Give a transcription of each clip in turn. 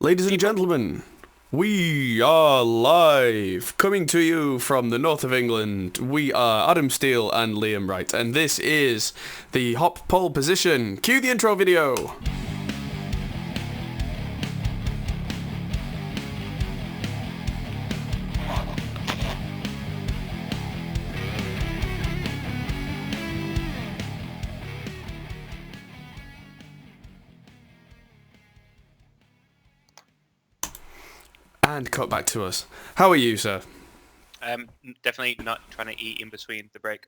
Ladies and gentlemen, we are live, coming to you from the north of England. We are Adam Steele and Liam Wright, and this is the Hop Pole Position. Cue the intro video! And cut back to us. How are you, sir? Definitely not trying to eat in between the break.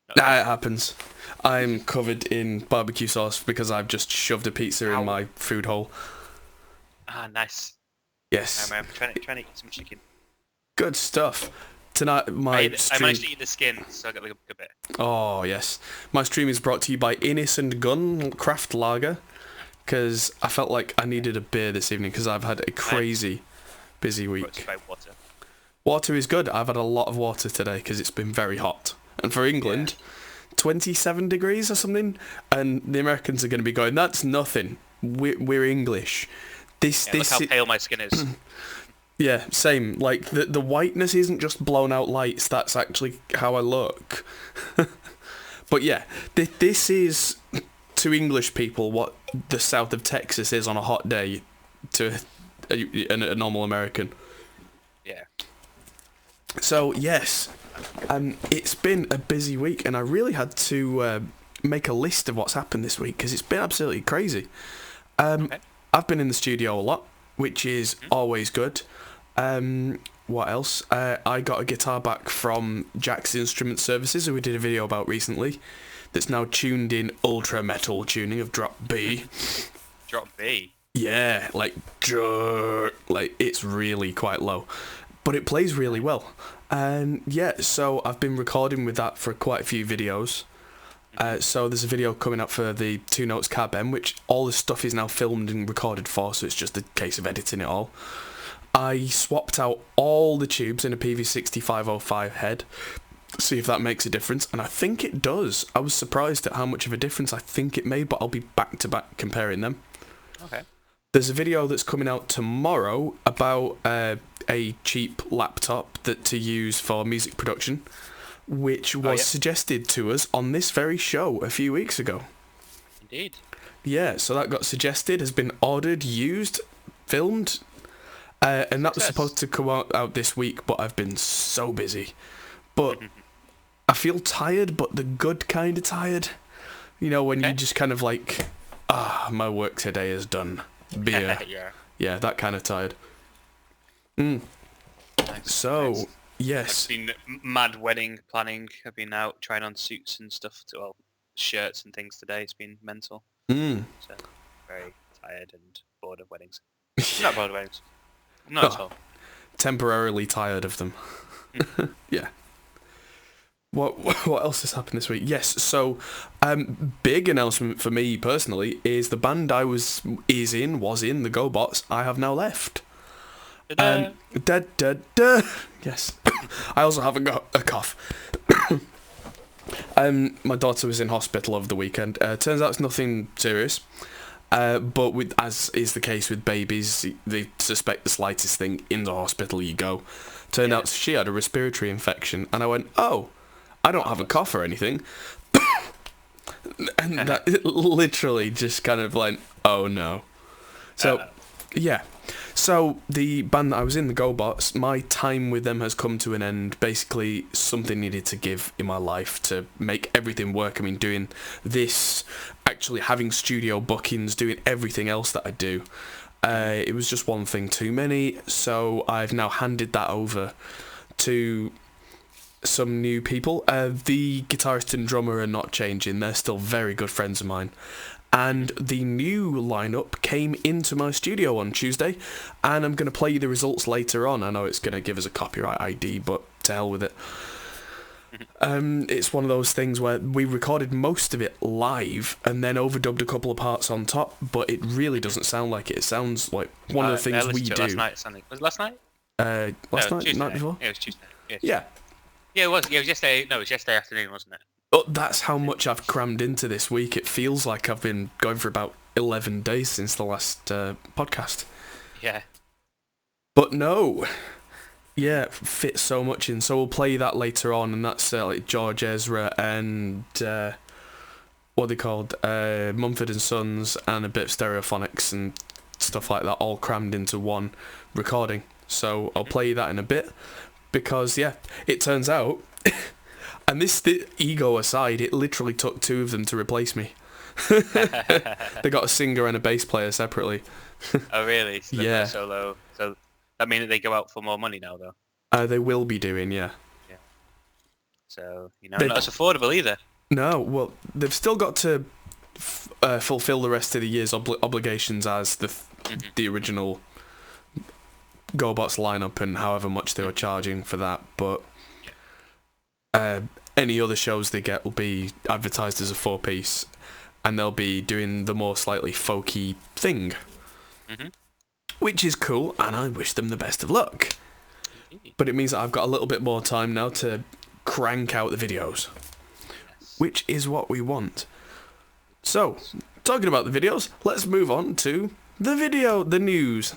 No. Nah, it happens. I'm covered in barbecue sauce because I've just shoved a pizza in my food hole. Ah, nice. Yes. I'm trying to eat some chicken. Good stuff. Tonight, I stream... managed to eat the skin, so I got like a good bit. Oh, yes. My stream is brought to you by Innis and Gunn Craft Lager, because I felt like I needed a beer this evening because I've had a crazy busy week. By water. Water is good. I've had a lot of water today because it's been very hot. And for England, 27 degrees or something, and the Americans are going to be going, that's nothing. We're English. Look how pale my skin is. Yeah, same. Like, the whiteness isn't just blown out lights, that's actually how I look. But yeah, this is, to English people, what the south of Texas is on a hot day to a normal American. Yeah. So, yes, it's been a busy week, and I really had to make a list of what's happened this week, because it's been absolutely crazy. I've been in the studio a lot, which is always good. What else? I got a guitar back from Jack's Instrument Services, who we did a video about recently, that's now tuned in ultra metal tuning of drop B. Drop B? Yeah, like it's really quite low, but it plays really well. And yeah, so I've been recording with that for quite a few videos. So there's a video coming up for the 2 Notes Cab M, which all the stuff is now filmed and recorded for, so it's just a case of editing it all. I swapped out all the tubes in a PV6505 head, see if that makes a difference, and I think it does. I was surprised at how much of a difference I think it made, but I'll be back to back comparing them. Okay. There's a video that's coming out tomorrow about a cheap laptop that to use for music production, which was suggested to us on this very show a few weeks ago. Indeed. Yeah, so that got suggested, has been ordered, used, filmed, and that was supposed to come out this week, but I've been so busy. But I feel tired, but the good kind of tired. You know, when you just kind of like, my work today is done. Beer. Yeah, that kind of tired. Nice. So, yes. I've been mad wedding planning. I've been out trying on suits and stuff, shirts and things today. It's been mental. So, very tired and bored of weddings. Not bored of weddings. Not at all. Temporarily tired of them. Yeah. What else has happened this week? Yes, so big announcement for me personally is the band I was in the GoBots. I have now left. Yes. I also haven't got a cough. My daughter was in hospital over the weekend. Turns out it's nothing serious. But as is the case with babies, they suspect the slightest thing, in the hospital you go. Turned out she had a respiratory infection, and I went, oh, I don't have a cough or anything. And that literally just kind of like, oh no. So, yeah. So, the band that I was in, the GoBots, my time with them has come to an end. Basically, something needed to give in my life to make everything work. I mean, doing this, actually having studio bookings, doing everything else that I do. It was just one thing too many, so I've now handed that over to some new people. The guitarist and drummer are not changing. They're still very good friends of mine. And the new lineup came into my studio on Tuesday, and I'm going to play you the results later on. I know it's going to give us a copyright ID, but to hell with it. It's one of those things where we recorded most of it live and then overdubbed a couple of parts on top, but it really doesn't sound like it. It sounds like one of the things we do. Last night, something. Was it last night? Last night? Tuesday. Night before? Yeah, it was Tuesday. Yeah. Yeah, it was. Yeah, it was yesterday. No, it was yesterday afternoon, wasn't it? But that's how much I've crammed into this week. It feels like I've been going for about 11 days since the last podcast. Yeah. But no. Yeah, fits so much in. So we'll play that later on, and that's like George Ezra and what are they called? Mumford and Sons, and a bit of Stereophonics and stuff like that, all crammed into one recording. So I'll play that in a bit, because yeah, it turns out, and this ego aside, it literally took 2 of them to replace me. They got a singer and a bass player separately. Oh really? So yeah. Solo. So that means that they go out for more money now, though. They will be doing, yeah. Yeah. So not as affordable either. No, well, they've still got to fulfill the rest of the year's obligations as the original GoBots lineup, and however much they were charging for that. But any other shows they get will be advertised as a 4-piece, and they'll be doing the more slightly folky thing. Which is cool, and I wish them the best of luck. But it means that I've got a little bit more time now to crank out the videos, which is what we want. So, talking about the videos, let's move on to the news.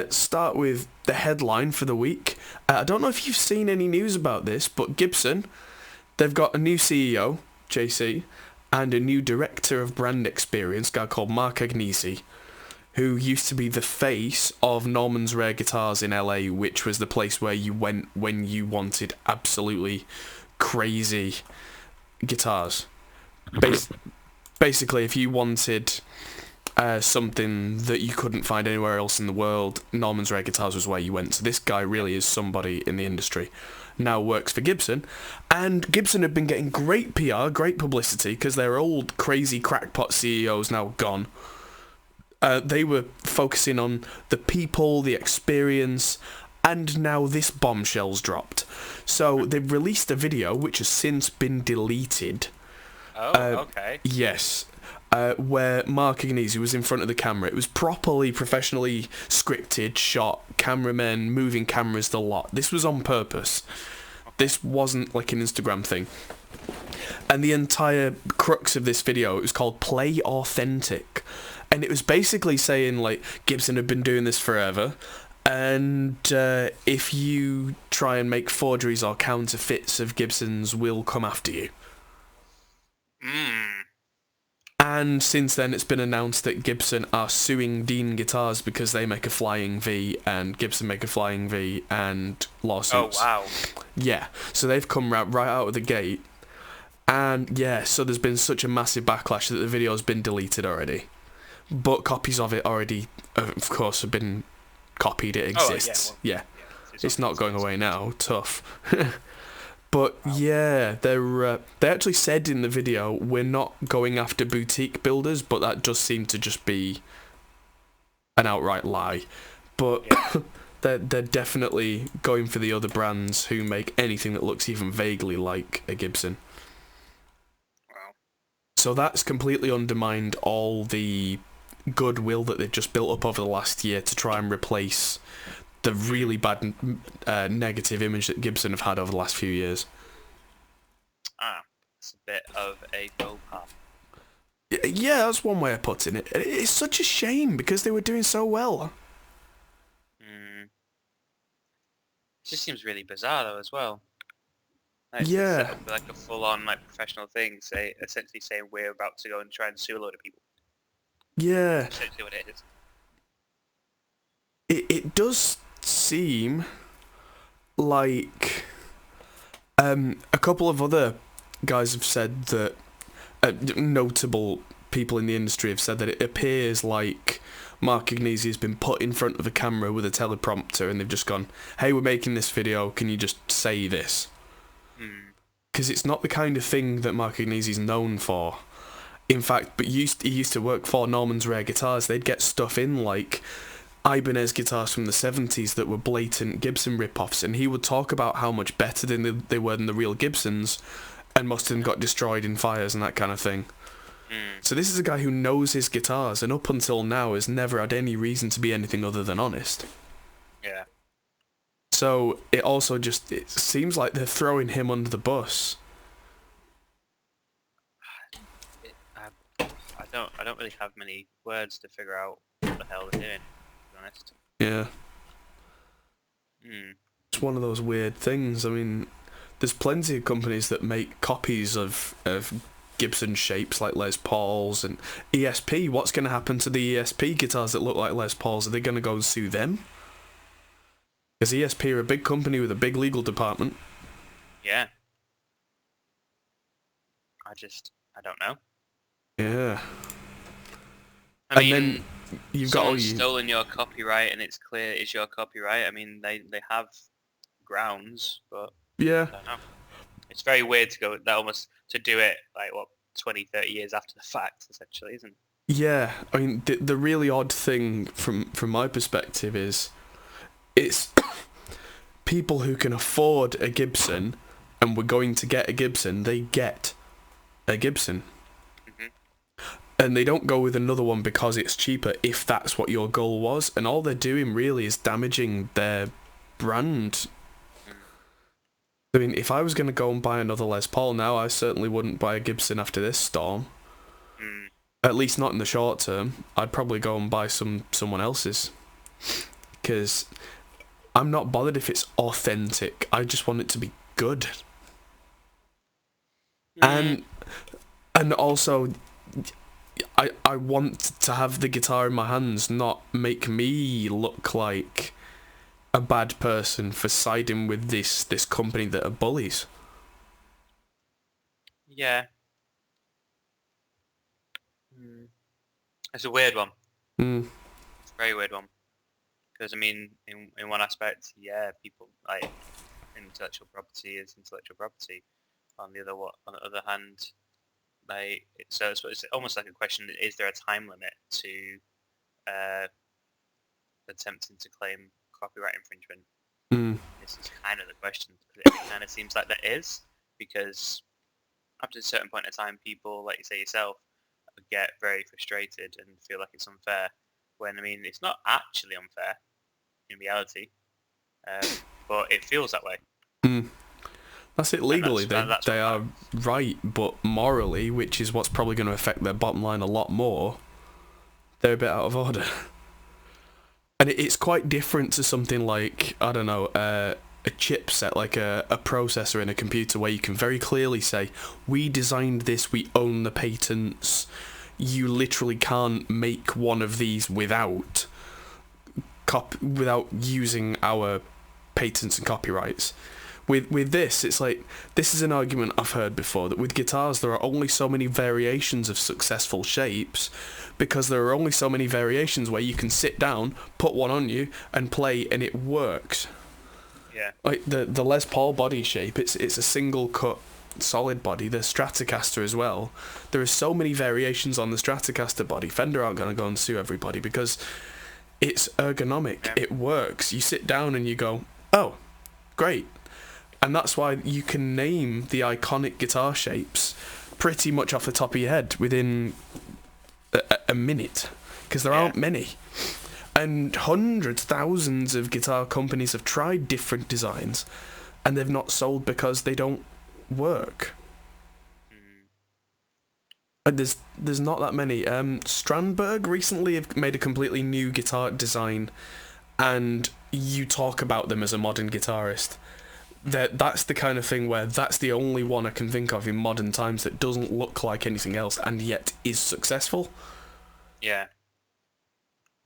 Start with the headline for the week. I don't know if you've seen any news about this, but Gibson, they've got a new CEO, JC, and a new director of brand experience, a guy called Mark Agnesi, who used to be the face of Norman's Rare Guitars in LA, which was the place where you went when you wanted absolutely crazy guitars. Basically, if you wanted something that you couldn't find anywhere else in the world, Norman's Rare Guitars was where you went. So this guy really is somebody in the industry. Now works for Gibson, and Gibson have been getting great PR, great publicity, because their old crazy crackpot CEO's now gone. They were focusing on the people, the experience, and now this bombshell's dropped. So they've released a video which has since been deleted. Oh, okay. Yes. Where Mark Agnesi was in front of the camera. It was properly, professionally scripted, shot, cameramen, moving cameras, the lot. This was on purpose. This wasn't like an Instagram thing. And the entire crux of this video, it was called Play Authentic. And it was basically saying, like, Gibson had been doing this forever, and if you try and make forgeries or counterfeits of Gibsons, we'll come after you. And since then, it's been announced that Gibson are suing Dean Guitars because they make a Flying V, and Gibson make a Flying V, and lawsuits. Oh, wow. Yeah, so they've come right out of the gate. And yeah, so there's been such a massive backlash that the video's been deleted already. But copies of it already, of course, have been copied. It exists. Yeah. It's not going away now. Tough. But yeah, they actually said in the video, we're not going after boutique builders, but that does seem to just be an outright lie. But they're definitely going for the other brands who make anything that looks even vaguely like a Gibson. Wow. So that's completely undermined all the goodwill that they've just built up over the last year to try and replace the really bad negative image that Gibson have had over the last few years. It's a bit of a faux pas. Yeah, that's one way of putting it. It's such a shame because they were doing so well. It just seems really bizarre though as well. Like, yeah. Like a full-on like professional thing, essentially saying we're about to go and try and sue a load of people. Yeah. That's essentially what it is. It does seem like a couple of other guys have said that notable people in the industry have said that it appears like Mark Agnesi has been put in front of a camera with a teleprompter and they've just gone, hey, we're making this video, can you just say this? Because it's not the kind of thing that Mark Agnesi's known for. In fact, but he used to work for Norman's Rare Guitars. They'd get stuff in like Ibanez guitars from the 70s that were blatant Gibson rip-offs, and he would talk about how much better than they were than the real Gibsons, and most of them got destroyed in fires and that kind of thing. So this is a guy who knows his guitars, and up until now has never had any reason to be anything other than honest. Yeah. So it also just, it seems like they're throwing him under the bus. I I don't really have many words to figure out what the hell they're doing, to be honest. Yeah. Hmm. It's one of those weird things. I mean, there's plenty of companies that make copies of Gibson shapes like Les Pauls and ESP. What's going to happen to the ESP guitars that look like Les Pauls? Are they going to go and sue them? Because ESP are a big company with a big legal department. Yeah. I don't know. Yeah. I mean, then you've got stolen your copyright and it's clear it's your copyright. I mean, they have grounds, but yeah. I don't know. It's very weird to go that almost to do it like 20, 30 years after the fact, essentially, isn't it? Yeah, I mean the really odd thing from my perspective is it's people who can afford a Gibson and were going to get a Gibson, they get a Gibson. And they don't go with another one because it's cheaper if that's what your goal was. And all they're doing really is damaging their brand. I mean, if I was going to go and buy another Les Paul now, I certainly wouldn't buy a Gibson after this storm. At least not in the short term. I'd probably go and buy someone else's. Because I'm not bothered if it's authentic. I just want it to be good. And also, I want to have the guitar in my hands, not make me look like a bad person for siding with this company that are bullies. Yeah. It's a weird one. It's a very weird one. Because, I mean, in one aspect, yeah, people, like, intellectual property is intellectual property. On the other hand, like, so it's almost like a question: is there a time limit to attempting to claim copyright infringement? This is kind of the question. It kind of seems like there is, because up to a certain point in time, people, like you say yourself, get very frustrated and feel like it's unfair. When, I mean, it's not actually unfair in reality, but it feels that way. That's it. Legally, they are right, but morally, which is what's probably going to affect their bottom line a lot more, they're a bit out of order. And it's quite different to something like, I don't know, a chipset, like a processor in a computer, where you can very clearly say, we designed this, we own the patents, you literally can't make one of these without using our patents and copyrights. With this, it's like, this is an argument I've heard before, that with guitars there are only so many variations of successful shapes, because there are only so many variations where you can sit down, put one on you, and play, and it works. Yeah. Like the Les Paul body shape, it's a single cut solid body. The Stratocaster as well. There are so many variations on the Stratocaster body. Fender aren't going to go and sue everybody because it's ergonomic. Yeah. It works. You sit down and you go, oh, great. And that's why you can name the iconic guitar shapes pretty much off the top of your head within a minute, because there aren't many. And hundreds, thousands of guitar companies have tried different designs, and they've not sold because they don't work. And there's not that many. Strandberg recently have made a completely new guitar design, and you talk about them as a modern guitarist. That's the kind of thing where that's the only one I can think of in modern times that doesn't look like anything else and yet is successful. Yeah.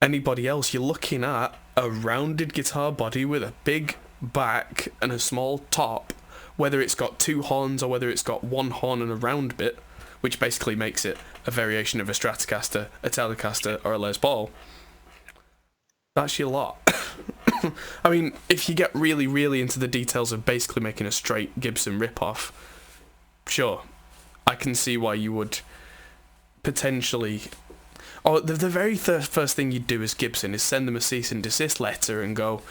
Anybody else, you're looking at a rounded guitar body with a big back and a small top, whether it's got two horns or whether it's got one horn and a round bit, which basically makes it a variation of a Stratocaster, a Telecaster, or a Les Paul. That's your lot. I mean, if you get really, really into the details of basically making a straight Gibson ripoff, sure, I can see why you would potentially... Oh, the very first thing you'd do as Gibson is send them a cease and desist letter and go,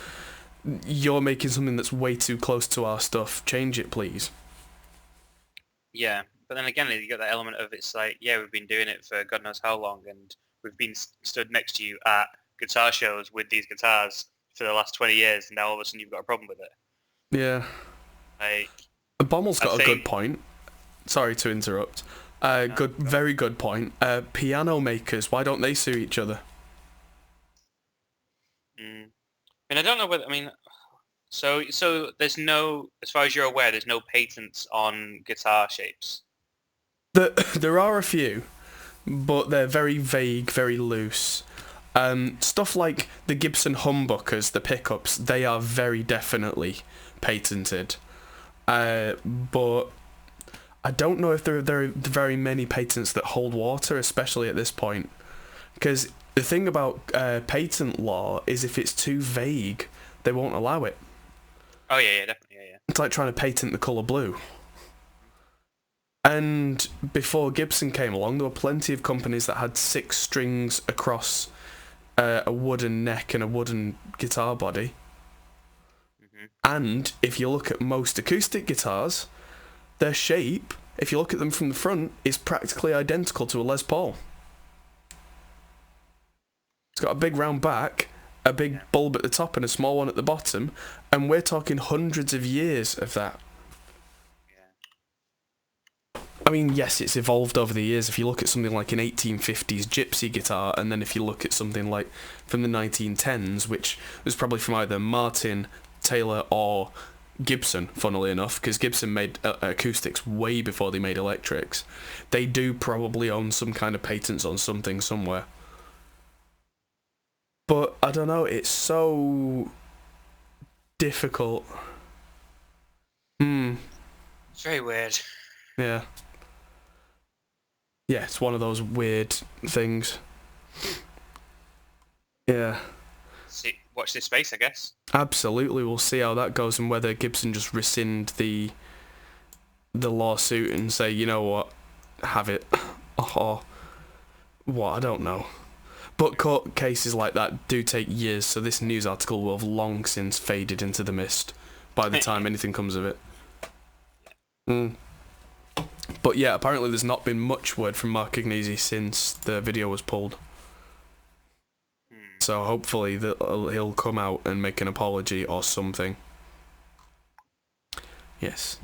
you're making something that's way too close to our stuff, change it, please. Yeah, but then again, you got that element of, it's like, yeah, we've been doing it for God knows how long, and we've been stood next to you at guitar shows with these guitars for the last 20 years, and now all of a sudden you've got a problem with it. Yeah. Like, Bommel's got a good point. Sorry to interrupt. Very good point. Piano makers, why don't they sue each other? I don't know whether, so there's no, as far as you're aware, there's no patents on guitar shapes. There are a few, but they're very vague, very loose. Stuff like the Gibson humbuckers, the pickups, they are very definitely patented. But I don't know if there are very many patents that hold water, especially at this point. Because the thing about patent law is if it's too vague, they won't allow it. Oh, yeah, definitely, yeah. It's like trying to patent the colour blue. And before Gibson came along, there were plenty of companies that had 6 strings across a wooden neck and a wooden guitar body. And if you look at most acoustic guitars, their shape, if you look at them from the front, is practically identical to a Les Paul. It's got a big round back, a big bulb at the top and a small one at the bottom, and we're talking hundreds of years of that. I mean, yes, it's evolved over the years. If you look at something like an 1850s gypsy guitar, and then if you look at something like from the 1910s, which was probably from either Martin, Taylor, or Gibson, funnily enough, because Gibson made acoustics way before they made electrics, they do probably own some kind of patents on something somewhere. But, I don't know, it's so difficult. It's very weird. Yeah. Yeah, it's one of those weird things. Yeah. Watch this space, I guess. Absolutely, we'll see how that goes and whether Gibson just rescind the lawsuit and say, you know what, have it. Or what, I don't know. But court cases like that do take years, so this news article will have long since faded into the mist by the time anything comes of it. But yeah, apparently there's not been much word from Mark Agnesi since the video was pulled. So hopefully he'll come out and make an apology or something. Yes.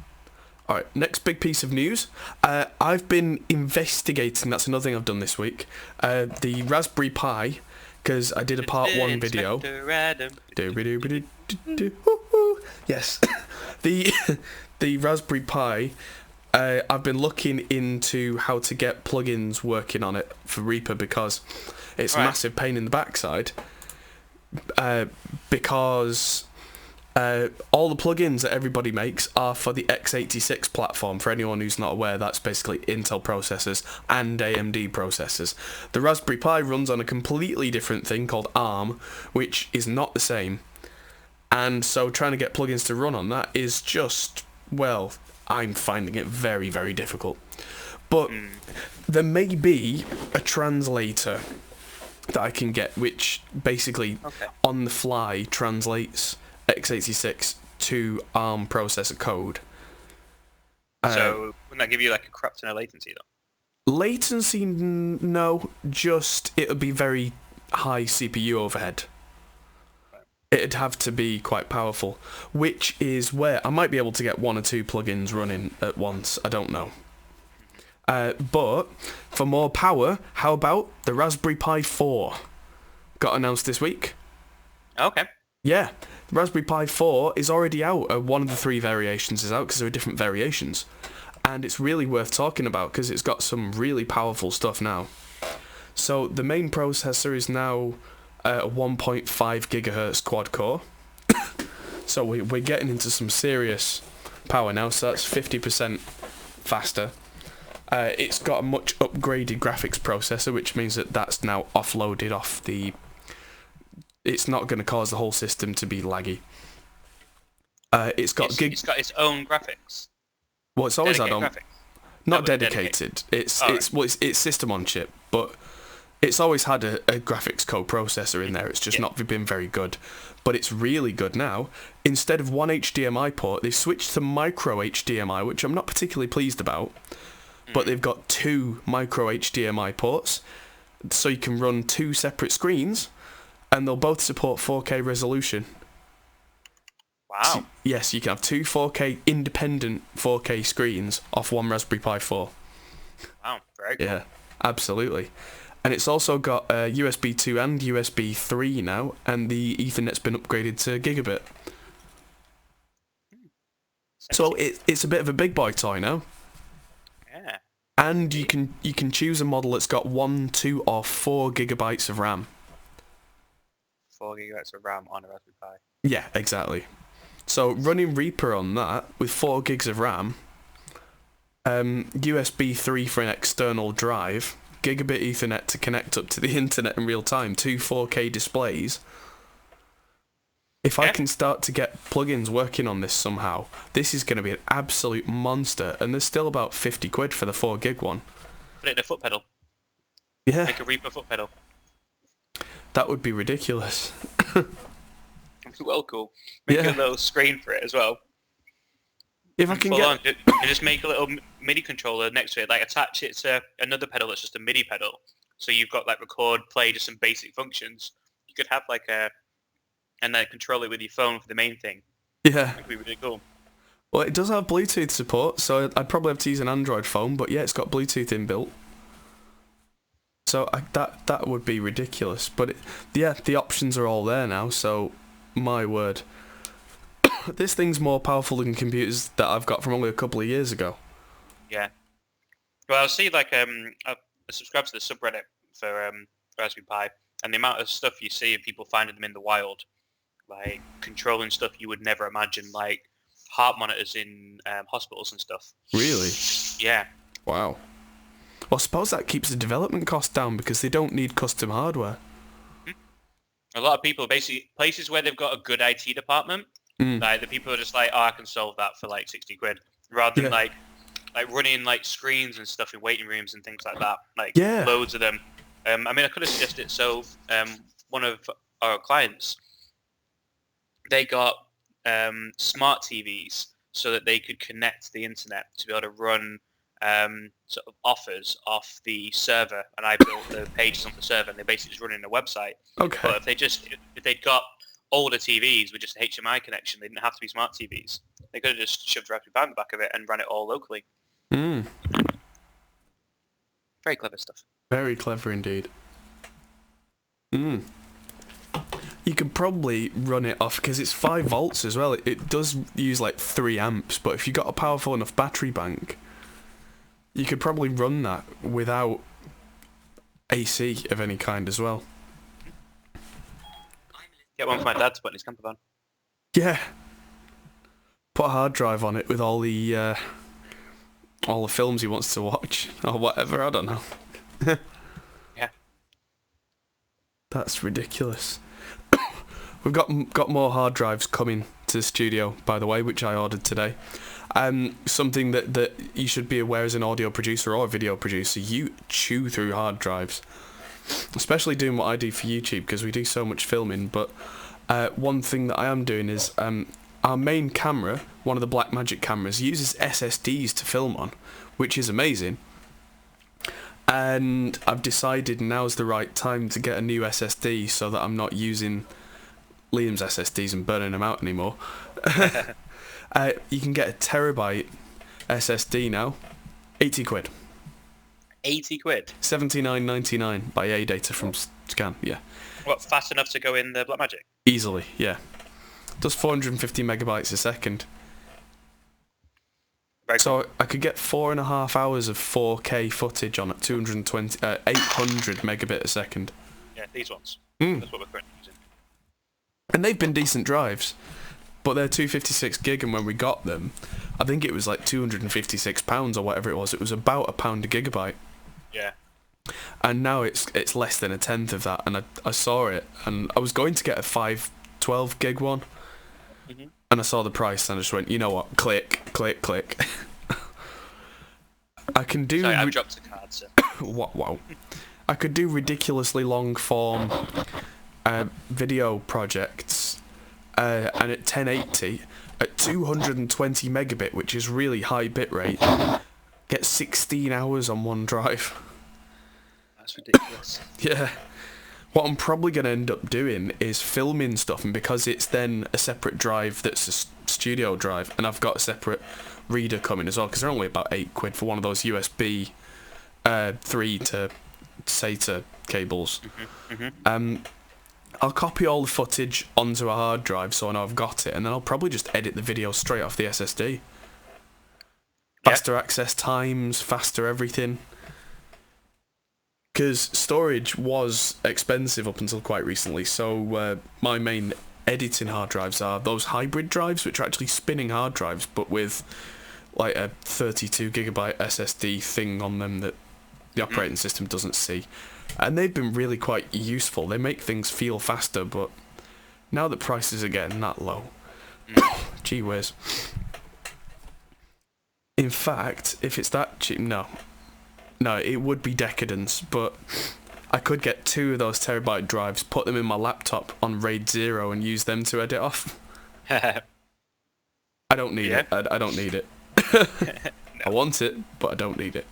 Alright, next big piece of news. I've been investigating, that's another thing I've done this week, the Raspberry Pi, because I did a part 1 video. Yes. The Raspberry Pi, I've been looking into how to get plugins working on it for Reaper because it's a massive pain in the backside. Because all the plugins that everybody makes are for the x86 platform. For anyone who's not aware, that's basically Intel processors and AMD processors. The Raspberry Pi runs on a completely different thing called ARM, which is not the same. And so trying to get plugins to run on that is just, well, I'm finding it very, very difficult. But there may be a translator that I can get, which basically on the fly translates x86 to ARM processor code. So wouldn't that give you like a crap ton of latency though? Latency, no, just it'll be very high CPU overhead. It'd have to be quite powerful, which is where I might be able to get 1 or 2 plugins running at once. I don't know. But for more power, how about the Raspberry Pi 4? Got announced this week. Okay. Yeah, the Raspberry Pi 4 is already out. One of the 3 variations is out because there are different variations. And it's really worth talking about because it's got some really powerful stuff now. So the main processor is now a 1.5 gigahertz quad core. So we're getting into some serious power now, so that's 50% faster. It's got a much upgraded graphics processor, which means that that's now offloaded off the... It's not going to cause the whole system to be laggy. It's got its own graphics. Well, it's always had on. Graphics. Not dedicated. It's system on chip, but it's always had a graphics co-processor in there. It's just not been very good. But it's really good now. Instead of one HDMI port, they've switched to micro HDMI, which I'm not particularly pleased about. But they've got 2 micro HDMI ports, so you can run 2 separate screens, and they'll both support 4K resolution. Wow. So, yes, you can have 2 4K independent 4K screens off one Raspberry Pi 4. Wow, very cool. Yeah, absolutely. And it's also got USB 2 and USB 3 now, and the Ethernet's been upgraded to gigabit. So it's a bit of a big boy toy now. Yeah. And you can choose a model that's got 1, 2, or 4 gigabytes of RAM. 4 gigabytes of RAM on a Raspberry Pi. Yeah, exactly. So running Reaper on that with 4 gigs of RAM, USB 3 for an external drive, gigabit Ethernet to connect up to the internet in real time, 2 4K displays. If I can start to get plugins working on this somehow, this is going to be an absolute monster, and there's still about 50 quid for the 4 gig one. Put it in a foot pedal. Yeah. Make a Reaper foot pedal. That would be ridiculous. Well, cool. Make a little screen for it as well. If I can and just make a little MIDI controller next to it, like attach it to another pedal that's just a MIDI pedal. So you've got like record, play, just some basic functions. You could have like and then control it with your phone for the main thing. Yeah. That'd be really cool. Well, it does have Bluetooth support, so I'd probably have to use an Android phone, but yeah, it's got Bluetooth inbuilt. So that would be ridiculous. But the options are all there now, so my word. This thing's more powerful than computers that I've got from only a couple of years ago. Yeah. Well, I'll see, like, I subscribe to the subreddit for Raspberry Pi, and the amount of stuff you see of people finding them in the wild, like controlling stuff you would never imagine, like heart monitors in hospitals and stuff. Really? Yeah. Wow. Well, I suppose that keeps the development cost down because they don't need custom hardware. A lot of people, basically, places where they've got a good IT department, like the people are just like, oh, I can solve that for like 60 quid, rather than like running like screens and stuff in waiting rooms and things like that. Like loads of them. I mean, I could have suggested, so one of our clients, they got smart TVs so that they could connect to the internet to be able to run sort of offers off the server, and I built the pages on the server, and they basically just running a website. Okay. But if they'd got older TVs with just an HDMI connection, they didn't have to be smart TVs. They could have just shoved a Raspberry Pi in the back of it and ran it all locally. Very clever stuff. Very clever indeed. You could probably run it off, because it's 5 volts as well. It does use like 3 amps, but if you got a powerful enough battery bank, you could probably run that without AC of any kind as well. Get one for my dad to put in his camper van. Yeah. Put a hard drive on it with all the films he wants to watch or whatever. I don't know. Yeah. That's ridiculous. We've got more hard drives coming to the studio, by the way, which I ordered today. Something that you should be aware as an audio producer or a video producer, you chew through hard drives. Especially doing what I do for YouTube, because we do so much filming. But one thing that I am doing is our main camera, one of the Blackmagic cameras, uses SSDs to film on, which is amazing. And I've decided now's the right time to get a new SSD so that I'm not using Liam's SSDs and burning them out anymore. You can get a terabyte SSD now, 80 quid. 80 quid? 79.99 by A-Data from Scan, yeah. What, fast enough to go in the Blackmagic? Easily, yeah. Does 450 megabytes a second. Very cool. So I could get 4.5 hours of 4K footage on at 800 megabit a second. Yeah, these ones. That's what we're currently using. And they've been decent drives, but they're 256 gig, and when we got them, I think it was like £256 or whatever it was. It was about £1 a gigabyte. Yeah. And now it's less than a tenth of that, and I saw it, and I was going to get a 512 gig one, and I saw the price, and I just went, you know what, click. I can do... Sorry, I've dropped the card, sir. Wow. I could do ridiculously long form video projects, and at 1080, at 220 megabit, which is really high bitrate, get 16 hours on one drive. That's ridiculous. Yeah. What I'm probably going to end up doing is filming stuff, and because it's then a separate drive that's a studio drive, and I've got a separate reader coming as well, because they're only about £8 for one of those USB 3 to SATA cables. I'll copy all the footage onto a hard drive so I know I've got it, and then I'll probably just edit the video straight off the SSD. Faster access times, faster everything. Because storage was expensive up until quite recently, so my main editing hard drives are those hybrid drives, which are actually spinning hard drives, but with like a 32 gigabyte SSD thing on them that the operating system doesn't see. And they've been really quite useful. They make things feel faster, but now that prices are getting that low, gee whiz. In fact, if it's that cheap, no, it would be decadence, but I could get 2 of those terabyte drives, put them in my laptop on RAID 0 and use them to edit off. I don't need it. I don't need it. No. I want it, but I don't need it.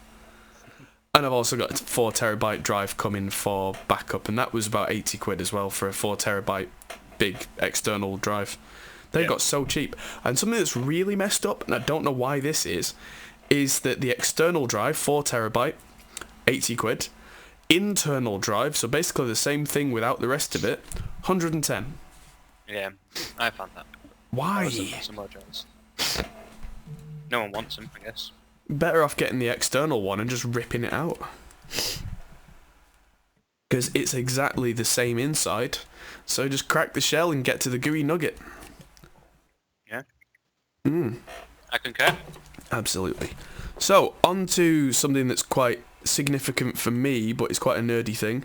And I've also got a 4 terabyte drive coming for backup, and that was about 80 quid as well for a 4 terabyte big external drive. They got so cheap. And something that's really messed up, and I don't know why this is that the external drive, 4 terabyte, 80 quid. Internal drive, so basically the same thing without the rest of it, 110. Yeah, I found that. Why? Some more drives. No one wants them, I guess. Better off getting the external one and just ripping it out. Because it's exactly the same inside, so just crack the shell and get to the gooey nugget. Yeah. I concur. Absolutely. So, on to something that's quite significant for me, but it's quite a nerdy thing.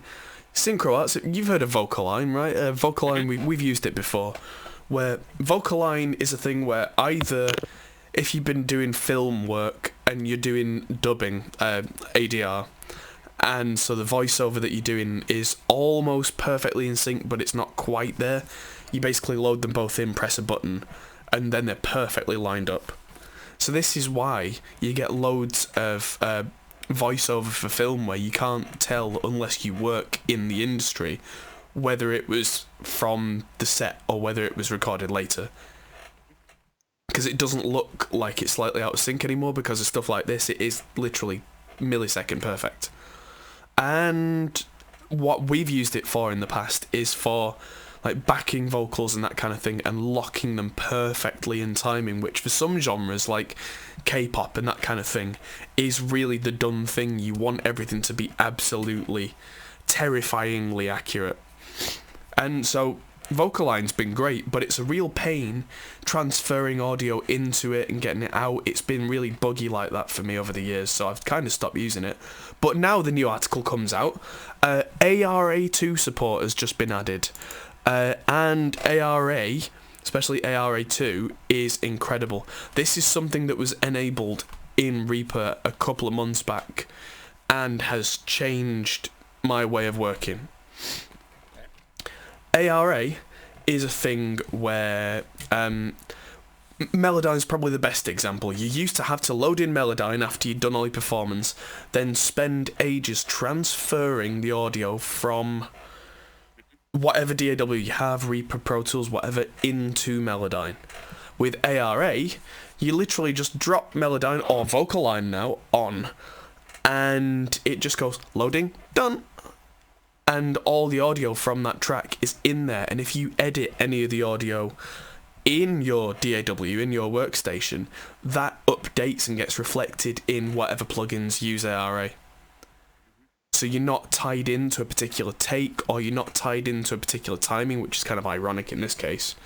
Synchro arts, you've heard of Vocaline, right? Vocaline, we've used it before. Where Vocaline is a thing where either, if you've been doing film work and you're doing dubbing, ADR, and so the voiceover that you're doing is almost perfectly in sync, but it's not quite there, you basically load them both in, press a button, and then they're perfectly lined up. So this is why you get loads of voiceover for film where you can't tell unless you work in the industry whether it was from the set or whether it was recorded later. Because it doesn't look like it's slightly out of sync anymore because of stuff like this. It is literally millisecond perfect. And what we've used it for in the past is for like backing vocals and that kind of thing and locking them perfectly in timing, which for some genres like K-pop and that kind of thing is really the done thing. You want everything to be absolutely terrifyingly accurate. And so Vocaline's been great, but it's a real pain transferring audio into it and getting it out. It's been really buggy like that for me over the years, so I've kind of stopped using it. But now the new article comes out. ARA2 support has just been added. And ARA, especially ARA2, is incredible. This is something that was enabled in Reaper a couple of months back and has changed my way of working. ARA is a thing where Melodyne's probably the best example. You used to have to load in Melodyne after you'd done all your performance, then spend ages transferring the audio from whatever DAW you have, Reaper, Pro Tools, whatever, into Melodyne. With ARA, you literally just drop Melodyne, or Vocaline now, on, and it just goes, loading, done. And all the audio from that track is in there, and if you edit any of the audio in your DAW, in your workstation, that updates and gets reflected in whatever plugins use ARA. So you're not tied into a particular take, or you're not tied into a particular timing, which is kind of ironic in this case.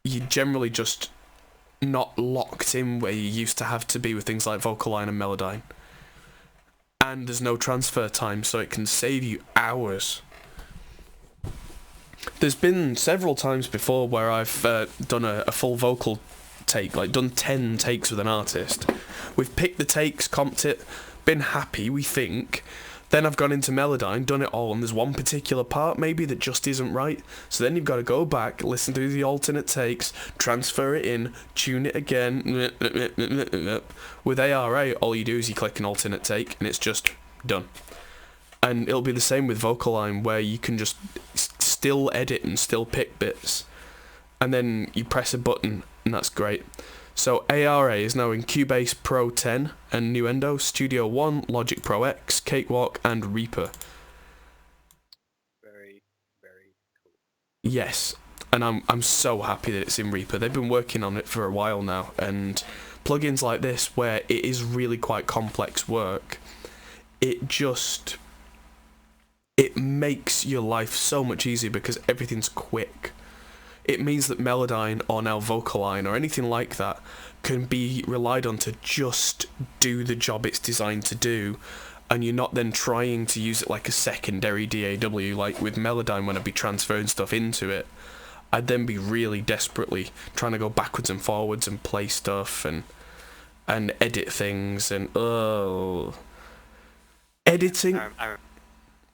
You're generally just not locked in where you used to have to be with things like Vocaline and Melodyne. And there's no transfer time, so it can save you hours. There's been several times before where I've done a full vocal take, like done 10 takes with an artist. We've picked the takes, comped it, been happy, we think. Then I've gone into Melodyne, done it all, and there's one particular part maybe that just isn't right. So then you've got to go back, listen to the alternate takes, transfer it in, tune it again. With ARA, all you do is you click an alternate take, and it's just done. And it'll be the same with Vocaline, where you can just still edit and still pick bits. And then you press a button, and that's great. So ARA is now in Cubase Pro 10 and Nuendo, Studio One, Logic Pro X, Cakewalk, and Reaper. Very, very cool. Yes, and I'm so happy that it's in Reaper. They've been working on it for a while now, and plugins like this, where it is really quite complex work, it makes your life so much easier because everything's quick. It means that Melodyne or now Vocaline or anything like that can be relied on to just do the job it's designed to do, and you're not then trying to use it like a secondary DAW, like with Melodyne when I'd be transferring stuff into it. I'd then be really desperately trying to go backwards and forwards and play stuff and edit things and editing.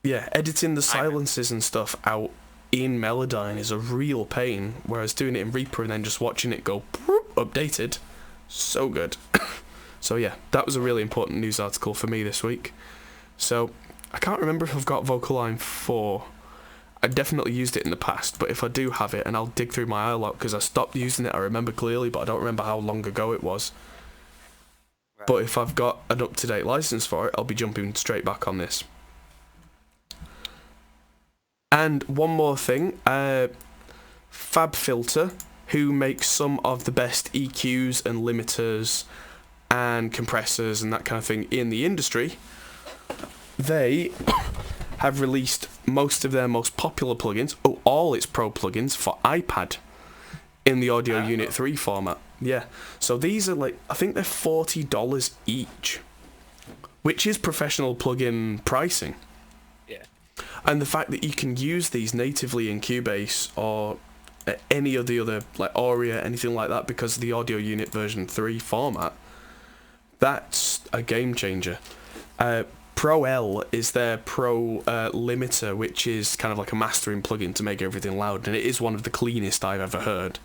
Editing the silences and stuff out in Melodyne is a real pain, whereas doing it in Reaper and then just watching it go updated, so good. So yeah, that was a really important news article for me this week. So I can't remember if I've got Vocaline 4. I definitely used it in the past, but if I do have it, and I'll dig through my iLok because I stopped using it, I remember clearly, but I don't remember how long ago it was. Right. But if I've got an up-to-date license for it, I'll be jumping straight back on this. And one more thing, Fabfilter, who makes some of the best EQs and limiters and compressors and that kind of thing in the industry, they have released most of their most popular plugins, all its Pro plugins, for iPad in the Audio Unit 3 format. Yeah, so these are like, I think they're $40 each, which is professional plugin pricing. Yeah. And the fact that you can use these natively in Cubase or any of the other, like Aurea, anything like that, because of the Audio Unit version 3 format, that's a game changer. Pro L is their Pro limiter, which is kind of like a mastering plugin to make everything loud, and it is one of the cleanest I've ever heard.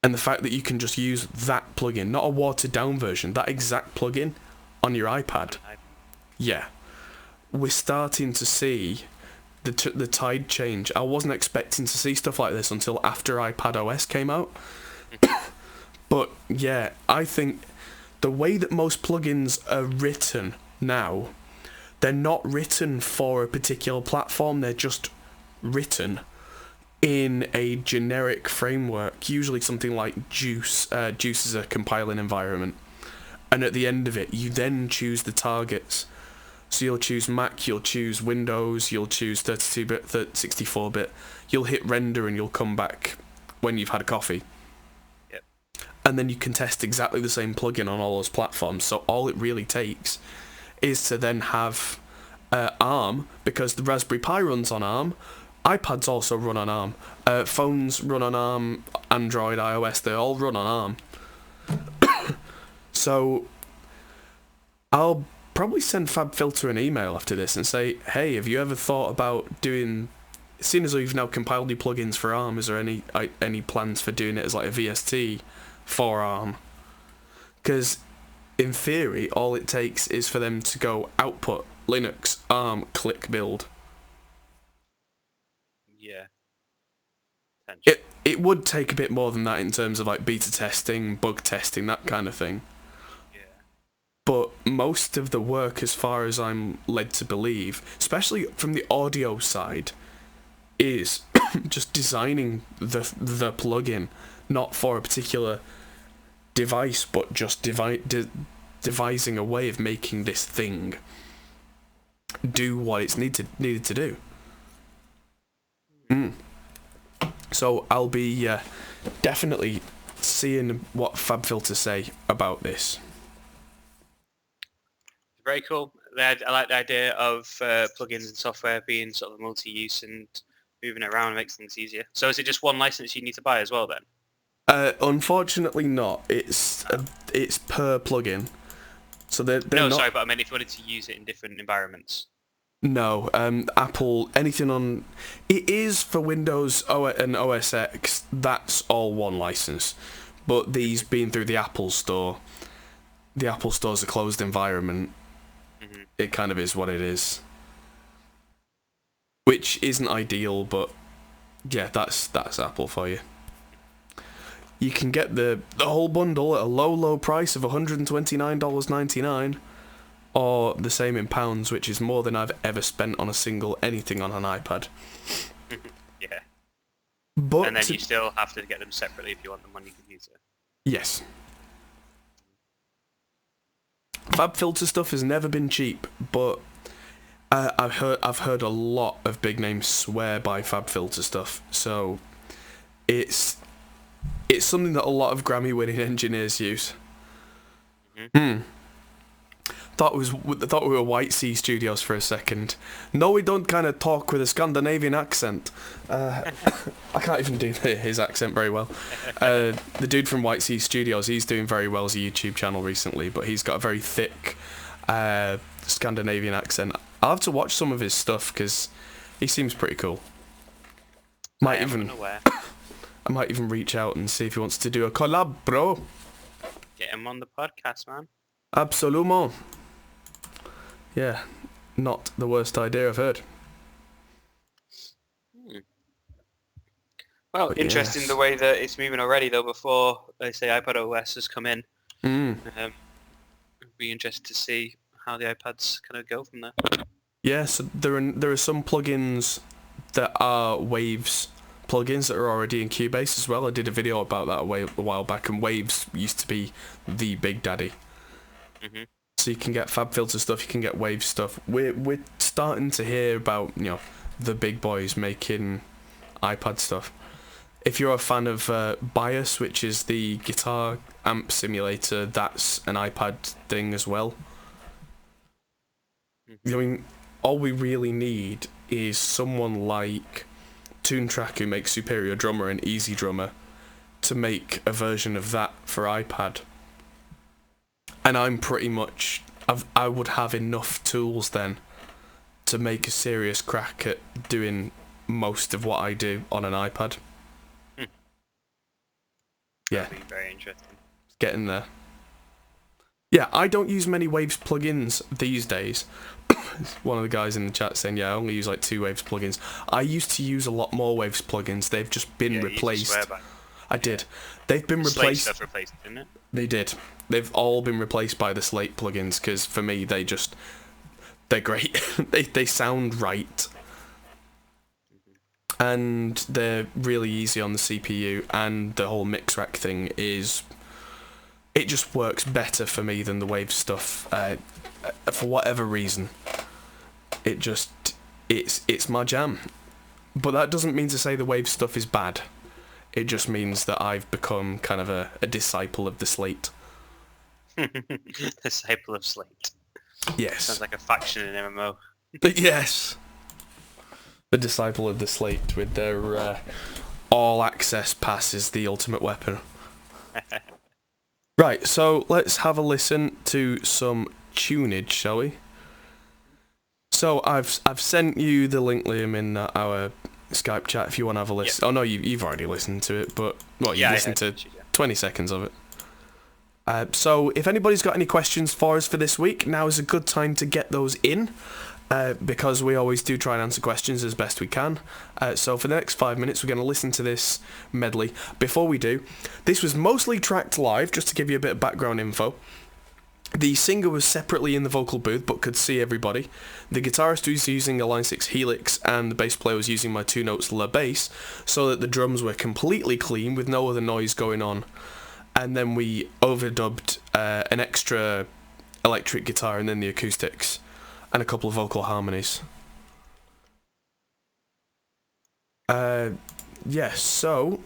And the fact that you can just use that plugin, not a watered down version, that exact plugin on your iPad. Yeah. We're starting to see the tide change. I wasn't expecting to see stuff like this until after iPad OS came out. But yeah, I think the way that most plugins are written now, they're not written for a particular platform, they're just written in a generic framework, usually something like Juice. Juice is a compiling environment, and at the end of it you then choose the targets. So you'll choose Mac, you'll choose Windows, you'll choose 32-bit, 64-bit, you'll hit render and you'll come back when you've had a coffee. Yep. And then you can test exactly the same plugin on all those platforms, so all it really takes is to then have ARM, because the Raspberry Pi runs on ARM, iPads also run on ARM, phones run on ARM, Android, iOS, they all run on ARM. So I'll probably send Fabfilter an email after this and say, hey, have you ever thought about doing, seeing as though you've now compiled your plugins for ARM, is there any plans for doing it as like a VST for ARM? Because in theory, all it takes is for them to go output, Linux, ARM, click build. Yeah. It would take a bit more than that in terms of like beta testing, bug testing, that kind of thing. Yeah. But most of the work, as far as I'm led to believe, especially from the audio side, is just designing the plugin, not for a particular device, but just devising a way of making this thing do what it's needed to do. So I'll be definitely seeing what Fabfilter say about this. Very cool. I like the idea of plugins and software being sort of multi-use and moving it around makes things easier. So is it just one license you need to buy as well then? Unfortunately not. It's per plugin. So they're no, not... sorry, but I meant if you wanted to use it in different environments. No, Apple, anything on... It is for Windows and OS X, that's all one license. But these being through the Apple Store, the Apple Store's a closed environment. Mm-hmm. It kind of is what it is. Which isn't ideal, but yeah, that's Apple for you. you can get the whole bundle at a low price of $129.99, or the same in pounds, which is more than I've ever spent on a single anything on an iPad. Yeah. But and then you still have to get them separately if you want them on your computer. Yes. Fabfilter stuff has never been cheap, but I've heard a lot of big names swear by Fabfilter stuff, so it's something that a lot of Grammy-winning engineers use. Thought we were White Sea Studios for a second. No, we don't kind of talk with a Scandinavian accent. I can't even do his accent very well. The dude from White Sea Studios, he's doing very well as a YouTube channel recently, but he's got a very thick Scandinavian accent. I'll have to watch some of his stuff because he seems pretty cool. I might even reach out and see if he wants to do a collab, bro. Get him on the podcast, man. Absolument. Yeah, not the worst idea I've heard. Well, but interesting the way that it's moving already, though, before they say iPad OS has come in. It'd be interesting to see how the iPads kind of go from there. Yeah, so there are some plugins that are Waves plugins that are already in Cubase as well. I did a video about that a while back, and Waves used to be the big daddy. So you can get Fabfilter stuff, you can get Wave stuff. We're starting to hear about, you know, the big boys making iPad stuff. If you're a fan of Bias, which is the guitar amp simulator, that's an iPad thing as well. I mean, all we really need is someone like Tuneage, who makes Superior Drummer and Easy Drummer, to make a version of that for iPad. And I'm pretty much... I would have enough tools then to make a serious crack at doing most of what I do on an iPad. Yeah. That'd be very interesting. Getting there. Yeah, I don't use many Waves plugins these days. One of the guys in the chat saying, yeah, I only use like 2 Waves plugins. I used to use a lot more Waves plugins. They've just been replaced. I did. They've been replaced. Slate stuff replaced, didn't it? They did. They've all been replaced by the Slate plugins because for me they're great. they sound right. And they're really easy on the CPU, and the whole mix rack thing it just works better for me than the Wave stuff. For whatever reason. It's my jam. But that doesn't mean to say the Wave stuff is bad. It just means that I've become kind of a disciple of the Slate. Disciple of Slate. Yes. Sounds like a faction in MMO. Yes. The disciple of the Slate with their all access pass is the ultimate weapon. Right, so let's have a listen to some Tuneage, shall we? So I've sent you the link, Liam, in our Skype chat if you want to have a listen. Yep. Oh no, you've already listened to it, but well, you listened to 20 seconds of it. So if anybody's got any questions for us for this week, now is a good time to get those in, because we always do try and answer questions as best we can. So for the next 5 minutes, we're going to listen to this medley. Before we do, this was mostly tracked live, just to give you a bit of background info. The singer was separately in the vocal booth, but could see everybody. The guitarist was using a Line 6 Helix, and the bass player was using my 2 notes La bass, so that the drums were completely clean with no other noise going on. And then we overdubbed an extra electric guitar and then the acoustics, and a couple of vocal harmonies. Yes, so...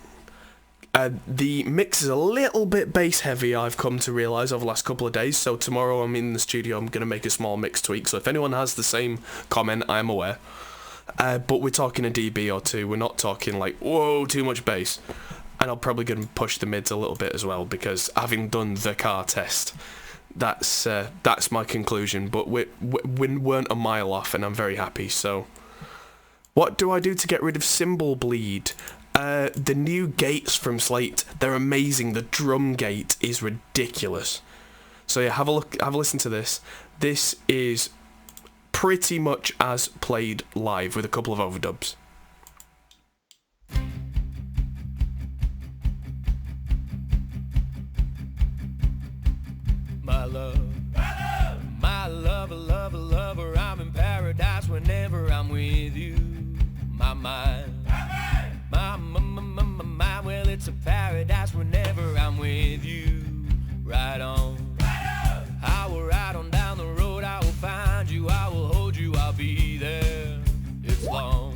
the mix is a little bit bass heavy, I've come to realise over the last couple of days, so tomorrow I'm in the studio, I'm going to make a small mix tweak, so if anyone has the same comment, I am aware. But we're talking a dB or 2, we're not talking like, whoa, too much bass. And I'm probably going to push the mids a little bit as well, because having done the car test, that's my conclusion, but we weren't a mile off, and I'm very happy, so... What do I do to get rid of cymbal bleed? The new gates from Slate, they're amazing. The drum gate is ridiculous. So yeah, have a listen to this. This is pretty much as played live with a couple of overdubs. lover, lover, lover. I'm in paradise whenever I'm with you. My mind, my mind. Well, it's a paradise whenever I'm with you. Right on. I will ride on down the road. I will find you. I will hold you. I'll be there. It's long.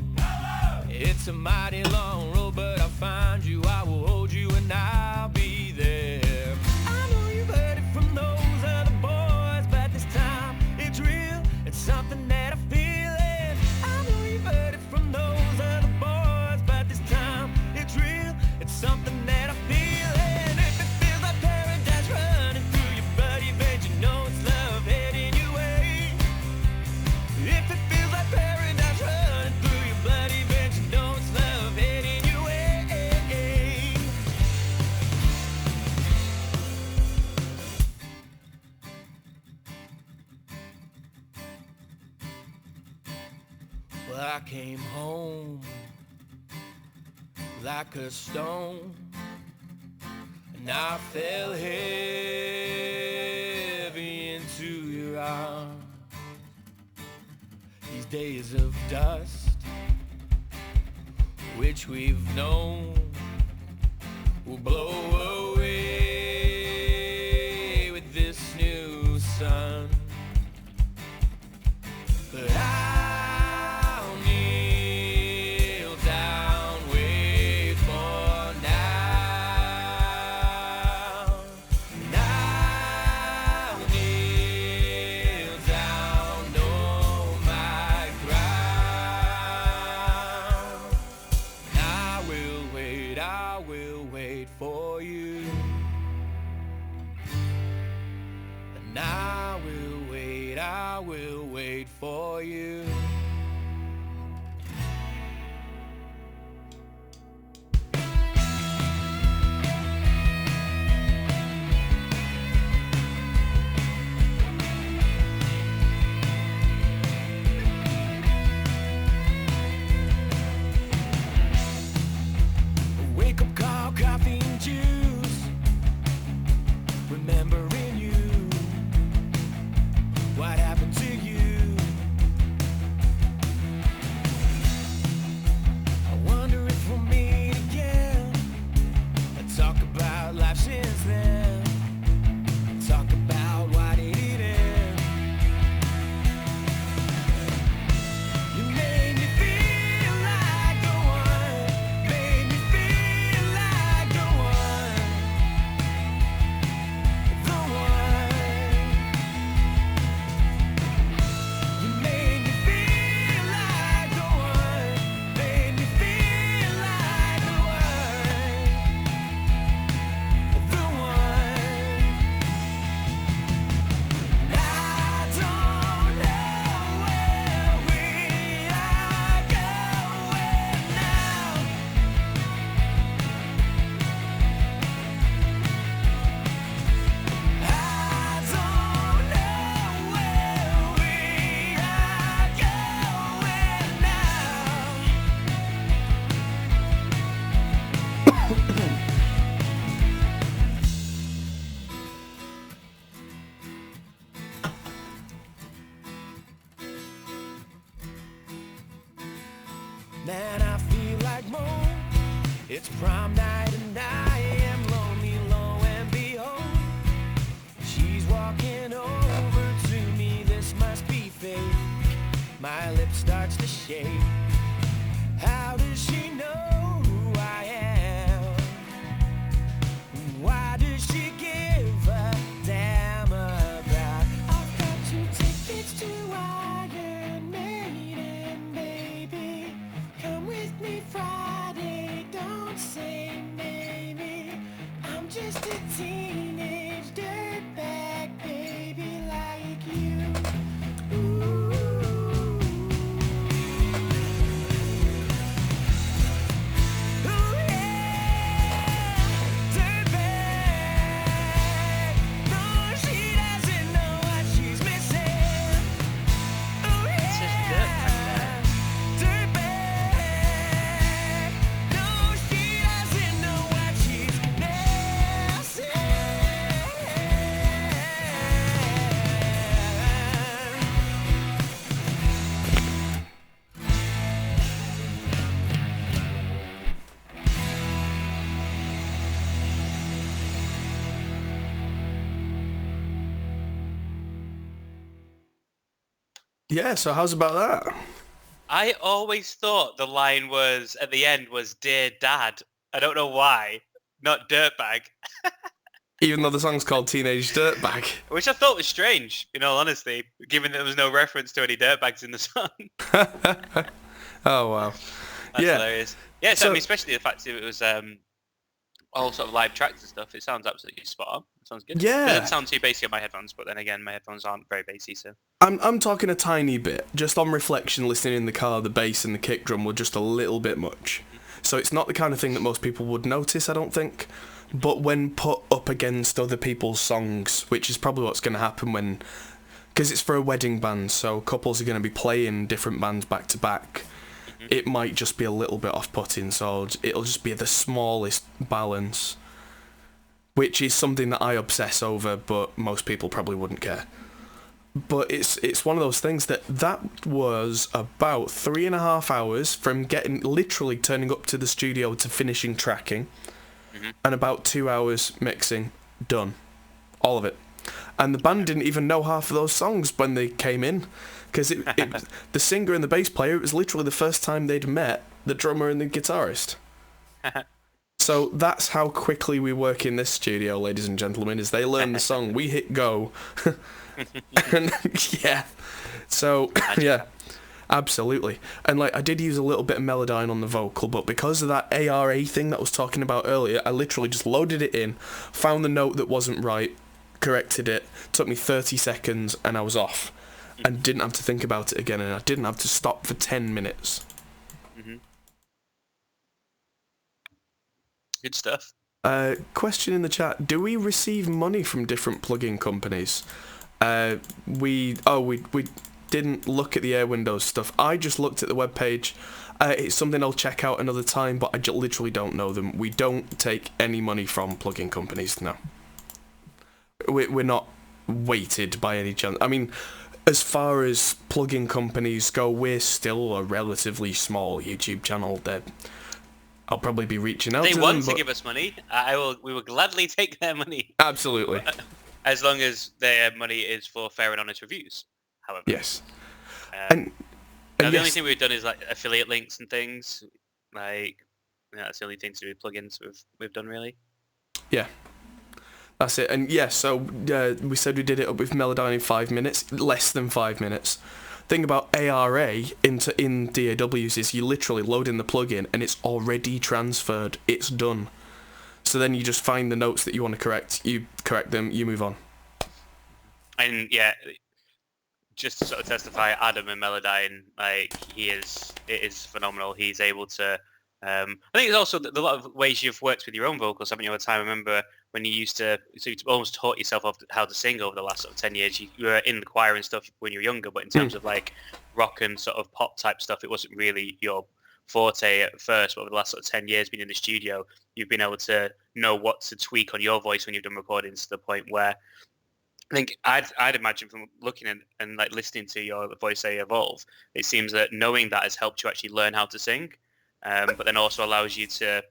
It's a mighty long road, but I'll find you. I will hold you and I'll be there. I know you've heard it from those other boys, but this time it's real. It's something that I feel it. I know you've heard it from those other boys, but this time it's real. It's something that I feel it. If it feels like paradise running through your bloody veins, you know it's love heading your way. If it feels like paradise running through your bloody veins, you know it's love heading your way. Well, I came home like a stone, and I fell heavy into your arms. These days of dust, which we've known, will blow away with this new sun. But I'll kneel down, wait for now. And I'll kneel down, know my ground. And I will wait for you. And I will wait for you. Wake up call, coffee and juice, remembering you. What happened to you? I wonder if we'll meet again and talk about life since then. Talk about why did it end. You made me feel like the one. Made me feel like the one. The one. You made me feel like the one. Made me feel like the one. The one. I don't know where we are going now. I don't know where we are going now. Man, I feel like more. It's prom night and I am lonely, lo and behold. She's walking over to me, this must be fate. My lip starts to shake. How does she know who I am? Why does she give a damn about? I've got 2 tickets to Iron Maiden, baby. Come with me Friday, don't say maybe. I'm just a teenage dirtbag, baby, like you. Ooh. Yeah, so how's about that? I always thought the line was, at the end, was Dear Dad. I don't know why. Not Dirtbag. Even though the song's called Teenage Dirtbag. Which I thought was strange, in all honesty, given that there was no reference to any dirtbags in the song. Oh, wow. That's hilarious. Yeah, so, I So- mean, especially the fact that it was all sort of live tracks and stuff, it sounds absolutely spot on. It sounds good. Yeah. It doesn't sound too bassy on my headphones, but then again, my headphones aren't very bassy, so... I'm talking a tiny bit. Just on reflection, listening in the car, the bass and the kick drum were just a little bit much. So it's not the kind of thing that most people would notice, I don't think. But when put up against other people's songs, which is probably what's going to happen when... Because it's for a wedding band, so couples are going to be playing different bands back to back. It might just be a little bit off-putting, so it'll just be the smallest balance. Which is something that I obsess over, but most people probably wouldn't care. But it's one of those things that was about 3.5 hours from literally turning up to the studio to finishing tracking, and about 2 hours mixing, done. All of it. And the band didn't even know half of those songs when they came in, because the singer and the bass player, it was literally the first time they'd met the drummer and the guitarist. So that's how quickly we work in this studio, ladies and gentlemen, is they learn the song, we hit go. And, yeah. So, yeah. Absolutely. And like, I did use a little bit of Melodyne on the vocal, but because of that ARA thing that I was talking about earlier, I literally just loaded it in, found the note that wasn't right, corrected it, took me 30 seconds, and I was off. And didn't have to think about it again, and I didn't have to stop for 10 minutes. Good stuff. Question in the chat, do we receive money from different plugin companies? We didn't look at the Air Windows stuff. I just looked at the webpage. It's something I'll check out another time, but I literally don't know them. We don't take any money from plugin companies, no. We're not weighted by any chance. I mean, as far as plugin companies go, we're still a relatively small YouTube channel. I'll probably be reaching out to them. They want to give us money. We will gladly take their money. Absolutely. As long as their money is for fair and honest reviews, however. Yes. The only yes, thing we've done is like affiliate links and things. Like, that's the only thing to do with plugins we've done, really. yeah. That's it. And yeah, so we said we did it up with Melodyne in 5 minutes, less than 5 minutes. Thing about ARA in DAWs is you literally load in the plugin and it's already transferred. It's done. So then you just find the notes that you want to correct, you correct them, you move on. And yeah, just to sort of testify, Adam in Melodyne, like, it is phenomenal. He's able to, I think it's also a lot of ways you've worked with your own vocals, haven't you, over time? I remember when you used to, so you almost taught yourself how to sing over the last sort of 10 years. You were in the choir and stuff when you were younger, but in terms of like rock and sort of pop type stuff, it wasn't really your forte at first, but over the last sort of 10 years being in the studio, you've been able to know what to tweak on your voice when you've done recordings to the point where I think I'd imagine from looking and like listening to your voice evolve, it seems that knowing that has helped you actually learn how to sing, but then also allows you to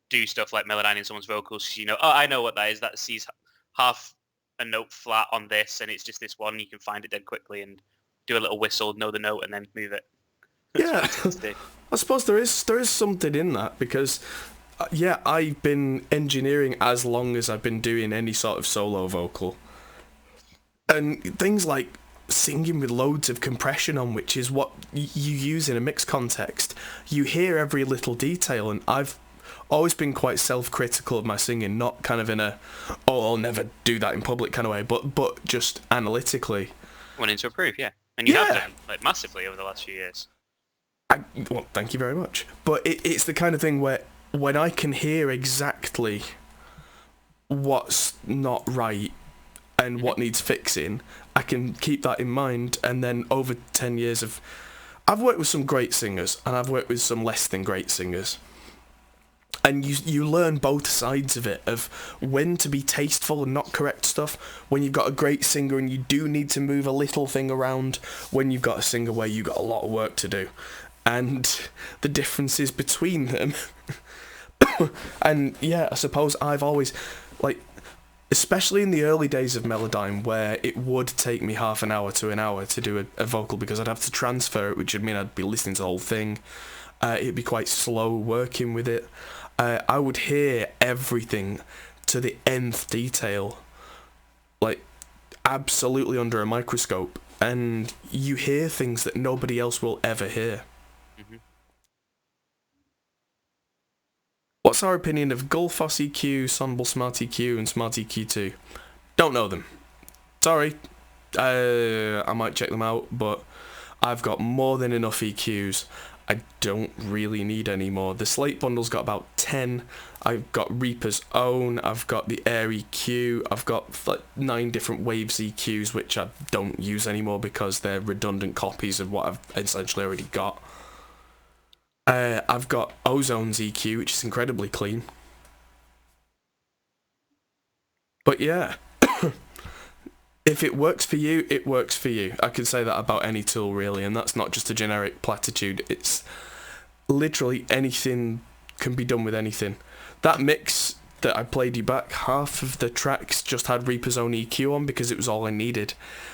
do stuff like Melodyne in someone's vocals, because you know, I know what that is. That sees half a note flat on this, and it's just this one. You can find it dead quickly and do a little whistle, know the note, and then move it. Yeah, I suppose there is something in that, because I've been engineering as long as I've been doing any sort of solo vocal, and things like singing with loads of compression on, which is what you use in a mixed context. You hear every little detail, and I've always been quite self-critical of my singing, not kind of in a, I'll never do that in public kind of way, but just analytically. Wanting to improve, yeah. And you have done, like, massively over the last few years. Well, thank you very much. But it's the kind of thing where when I can hear exactly what's not right and what needs fixing, I can keep that in mind, and then over 10 years I've worked with some great singers, and I've worked with some less than great singers. And you learn both sides of it, of when to be tasteful and not correct stuff, when you've got a great singer and you do need to move a little thing around, when you've got a singer where you've got a lot of work to do, and the differences between them. And yeah, I suppose I've always, like, especially in the early days of Melodyne, where it would take me half an hour to an hour to do a vocal because I'd have to transfer it, which would mean I'd be listening to the whole thing. It'd be quite slow working with it. I would hear everything to the nth detail, like absolutely under a microscope, and you hear things that nobody else will ever hear. Mm-hmm. What's our opinion of Gullfoss EQ, Sonble Smart EQ, and Smart EQ2? Don't know them. Sorry. I might check them out, but I've got more than enough EQs. I don't really need any more. The Slate bundle's got about 10. I've got Reaper's Own. I've got the Air EQ. I've got like 9 different Waves EQs, which I don't use anymore because they're redundant copies of what I've essentially already got. I've got Ozone's EQ, which is incredibly clean. But yeah, if it works for you, it works for you. I could say that about any tool, really, and that's not just a generic platitude. It's literally anything can be done with anything. That mix that I played you back, half of the tracks just had Reaper's Own EQ on because it was all I needed.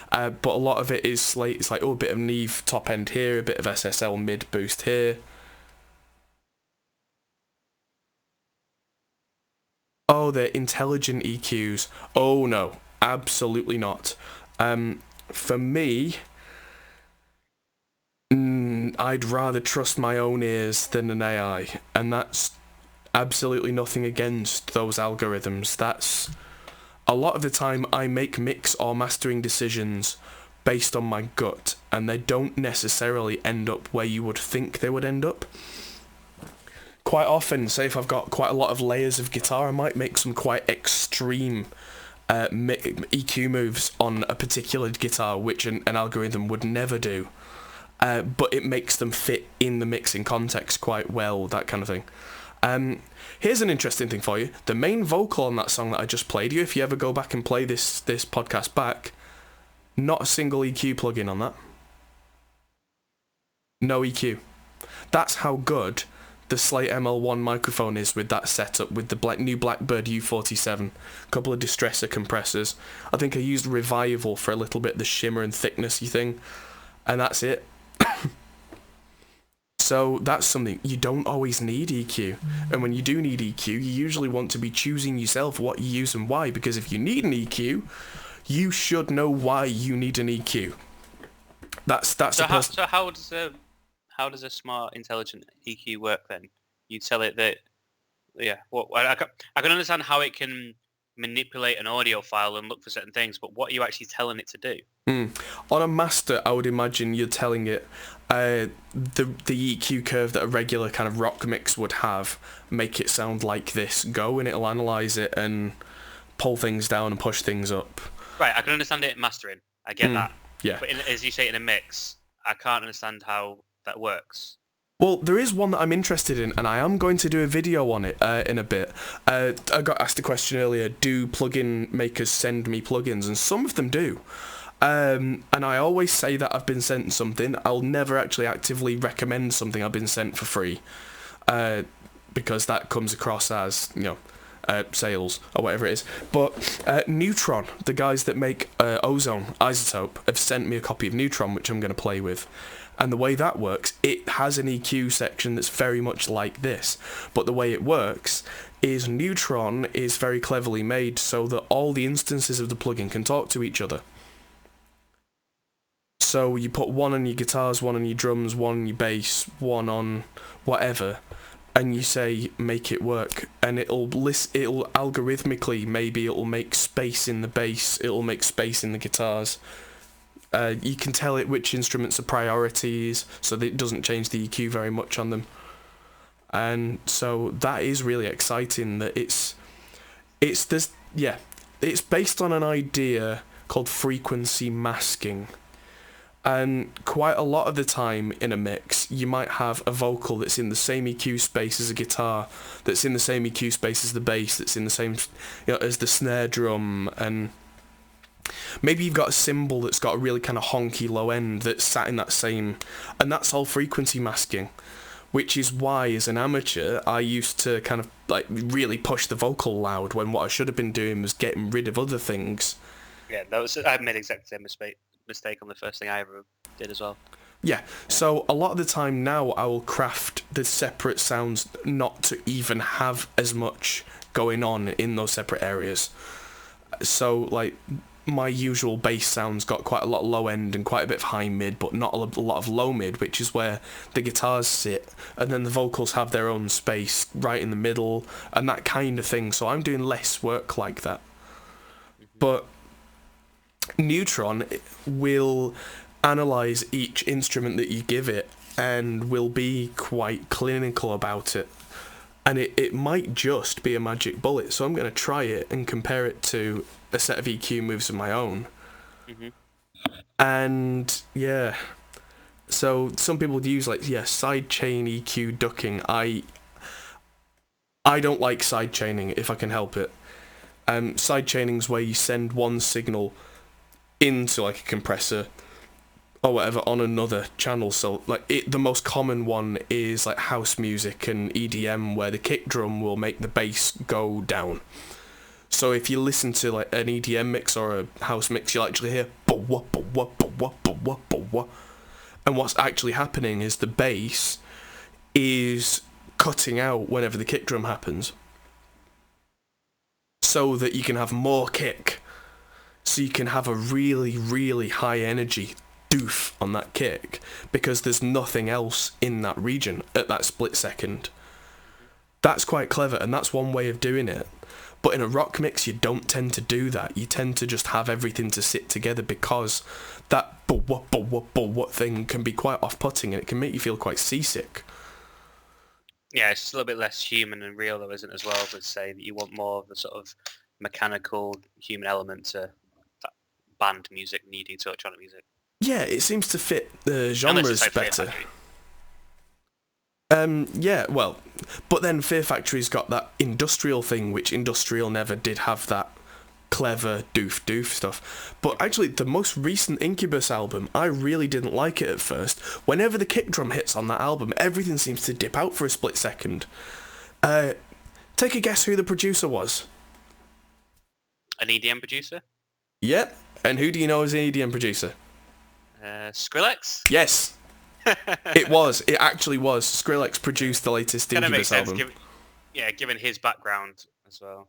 But a lot of it is Slate. It's like, oh, a bit of Neve top end here, a bit of SSL mid boost here. Oh, they're intelligent EQs. Oh no, absolutely not. For me, I'd rather trust my own ears than an AI, and that's absolutely nothing against those algorithms. That's a lot of the time I make mix or mastering decisions based on my gut, and they don't necessarily end up where you would think they would end up. Quite often, say if I've got quite a lot of layers of guitar, I might make some quite extreme EQ moves on a particular guitar, which an algorithm would never do. But it makes them fit in the mixing context quite well, that kind of thing. Here's an interesting thing for you. The main vocal on that song that I just played you, if you ever go back and play this podcast back, not a single EQ plugin on that. No EQ. That's how good the Slate ML1 microphone is with that setup, with the new Blackbird U47, a couple of distressor compressors. I think I used Revival for a little bit, the shimmer and thicknessy thing, and that's it. So that's something, you don't always need EQ, and when you do need EQ, you usually want to be choosing yourself what you use and why, because if you need an EQ, you should know why you need an EQ. So how does a smart, intelligent EQ work then? You tell it that, yeah. Well, I can understand how it can manipulate an audio file and look for certain things, but what are you actually telling it to do? On a master, I would imagine you're telling it the EQ curve that a regular kind of rock mix would have, make it sound like this, go, and it'll analyse it and pull things down and push things up. Right, I can understand it mastering. I get that. Yeah. But as you say, in a mix, I can't understand how that works. Well, there is one that I'm interested in, and I am going to do a video on it in a bit. I got asked a question earlier, do plugin makers send me plugins? And some of them do. And I always say that I've been sent something. I'll never actually actively recommend something I've been sent for free, because that comes across as, sales or whatever it is. But Neutron, the guys that make Ozone Isotope, have sent me a copy of Neutron, which I'm going to play with. And the way that works, it has an EQ section that's very much like this. But the way it works is Neutron is very cleverly made so that all the instances of the plugin can talk to each other. So you put one on your guitars, one on your drums, one on your bass, one on whatever, and you say, make it work. And it'll algorithmically, maybe it'll make space in the bass, it'll make space in the guitars. You can tell it which instruments are priorities, so that it doesn't change the EQ very much on them. And so that is really exciting. That it's based on an idea called frequency masking. And quite a lot of the time in a mix, you might have a vocal that's in the same EQ space as a guitar, that's in the same EQ space as the bass, that's in the same, as the snare drum, and maybe you've got a cymbal that's got a really kind of honky low end that's sat in that same, and that's all frequency masking. which is why, as an amateur, I used to kind of like really push the vocal loud when what I should have been doing was getting rid of other things. Yeah, I made exactly the same mistake on the first thing I ever did as well. Yeah, so a lot of the time now I will craft the separate sounds not to even have as much going on in those separate areas. So, like, my usual bass sounds got quite a lot of low end and quite a bit of high mid, but not a lot of low mid, which is where the guitars sit, and then the vocals have their own space right in the middle, and that kind of thing. So I'm doing less work like that. But Neutron will analyze each instrument that you give it and will be quite clinical about it. And it might just be a magic bullet, so I'm going to try it and compare it to a set of EQ moves of my own. And, yeah. So, some people use, like, sidechain EQ ducking. I don't like sidechaining if I can help it. Sidechaining is where you send one signal into, like, a compressor or whatever on another channel. So like the most common one is like house music and EDM, where the kick drum will make the bass go down. So if you listen to like an EDM mix or a house mix, you'll actually hear ba-wah, ba-wah, ba-wah, ba-wah, ba-wah. And what's actually happening is the bass is cutting out whenever the kick drum happens, so that you can have more kick, so you can have a really, really high energy doof on that kick, because there's nothing else in that region at that split second. That's quite clever, and that's one way of doing it. But in a rock mix, you don't tend to do that. You tend to just have everything to sit together, because that what thing can be quite off-putting, and it can make you feel quite seasick. Yeah, it's just a little bit less human and real, though, isn't it, as well? Let's say that you want more of the sort of mechanical human element to that band music than you do to electronic music. Yeah, it seems to fit the genres better. Yeah, well, but then Fear Factory's got that industrial thing, which industrial never did have that clever doof stuff. But actually, the most recent Incubus album, I really didn't like it at first. Whenever the kick drum hits on that album, everything seems to dip out for a split second. Take a guess who the producer was? An EDM producer? Yeah, and who do you know as an EDM producer? Skrillex? Yes, it was. It actually was. Skrillex produced the latest Incubus album. Given his background as well.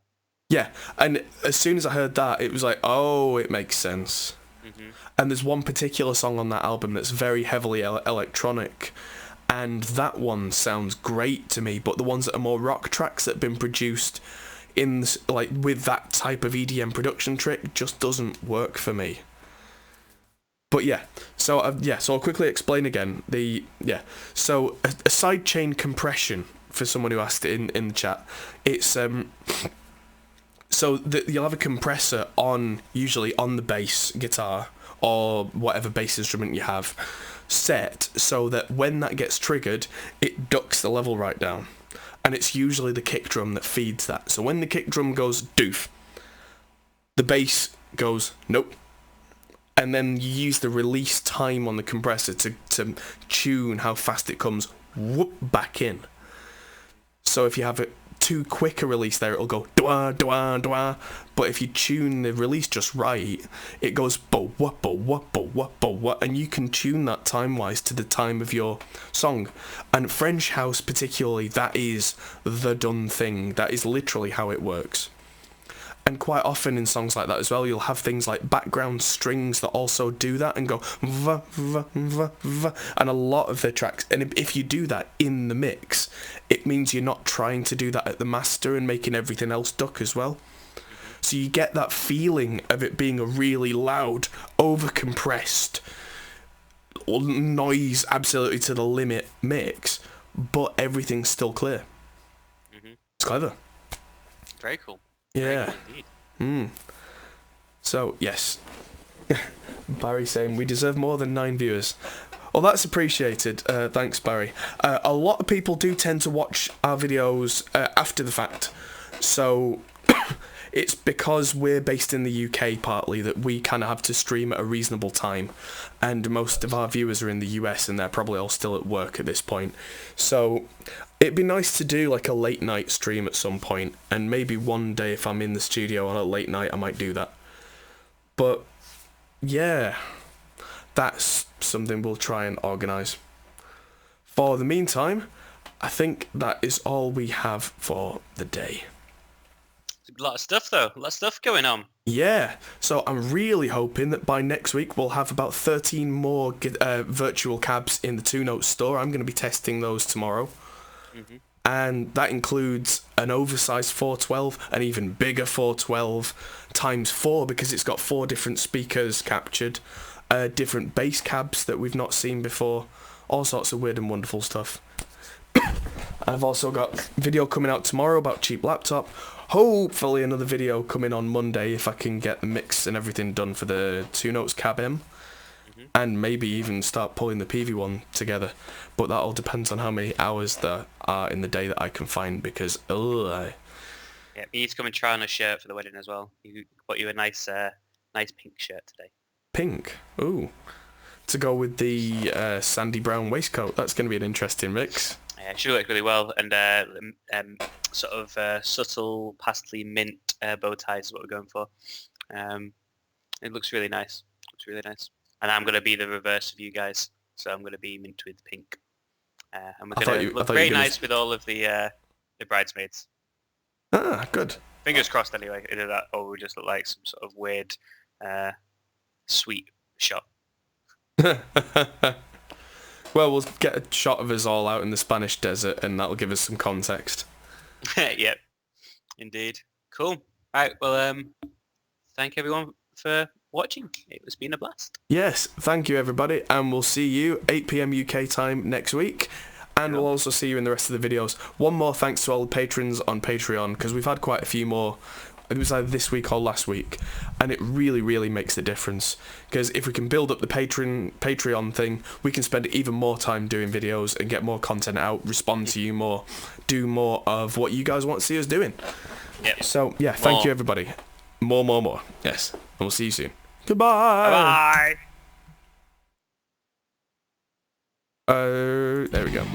Yeah, and as soon as I heard that, it was like, oh, it makes sense. And there's one particular song on that album that's very heavily electronic, and that one sounds great to me, but the ones that are more rock tracks that have been produced in like with that type of EDM production trick just doesn't work for me. But so I'll quickly explain again. So a sidechain compression, for someone who asked it in the chat, it's you'll have a compressor usually on the bass guitar or whatever bass instrument you have, set so that when that gets triggered, it ducks the level right down, and it's usually the kick drum that feeds that. So when the kick drum goes doof, the bass goes nope. And then you use the release time on the compressor to tune how fast it comes whoop back in. So if you have it too quick a release there, it'll go dwa dwa dwa. But if you tune the release just right, it goes bo wa bo wa bo wa bo wa, and you can tune that time-wise to the time of your song. And French house particularly, that is the done thing. That is literally how it works. And quite often in songs like that as well, you'll have things like background strings that also do that and go va, va, va, va. And a lot of the tracks, and if you do that in the mix, it means you're not trying to do that at the master and making everything else duck as well. So you get that feeling of it being a really loud, over-compressed, noise absolutely to the limit mix, but everything's still clear. It's clever. Very cool. Yeah. So, yes. Barry saying, we deserve more than 9 viewers. Well, that's appreciated. Thanks, Barry. A lot of people do tend to watch our videos after the fact. So, it's because we're based in the UK partly that we kind of have to stream at a reasonable time, and most of our viewers are in the US and they're probably all still at work at this point. So it'd be nice to do like a late night stream at some point, and maybe one day if I'm in the studio on a late night I might do that. But yeah, that's something we'll try and organise. For the meantime, I think that is all we have for the day. A lot of stuff though, a lot of stuff going on. Yeah, so I'm really hoping that by next week we'll have about 13 more virtual cabs in the Two Notes store. I'm going to be testing those tomorrow. Mm-hmm. And that includes an oversized 412, an even bigger 412 times 4 because it's got 4 different speakers captured, different bass cabs that we've not seen before, all sorts of weird and wonderful stuff. I've also got video coming out tomorrow about cheap laptop. Hopefully another video coming on Monday if I can get the mix and everything done for the Two Notes Cab M. And maybe even start pulling the PV one together. But that all depends on how many hours there are in the day that I can find, because yeah, you need to come and try on a shirt for the wedding as well. You bought you a nice pink shirt today. Pink? Ooh. To go with the sandy brown waistcoat. That's going to be an interesting mix. Yeah, it should work really well. And sort of subtle pastely mint bow ties is what we're going for. It looks really nice. Looks really nice. And I'm going to be the reverse of you guys. So I'm going to be mint with pink. And we're going to look very nice with all of the bridesmaids. Ah, good. Fingers crossed anyway. Either that or we just look like some sort of weird sweet shot. Well, we'll get a shot of us all out in the Spanish desert and that'll give us some context. Yep. Indeed. Cool. Alright, well, thank everyone for watching. It's been a blast. Yes, thank you everybody, and we'll see you 8 PM UK time next week, and we'll also see you in the rest of the videos. One more thanks to all the patrons on Patreon, because we've had quite a few more. It was either this week or last week, and it really, really makes a difference, because if we can build up the Patreon thing, we can spend even more time doing videos and get more content out, respond to you more, do more of what you guys want to see us doing. Yep. So yeah, thank you everybody. More. Yes, and we'll see you soon. Goodbye. Bye. There we go.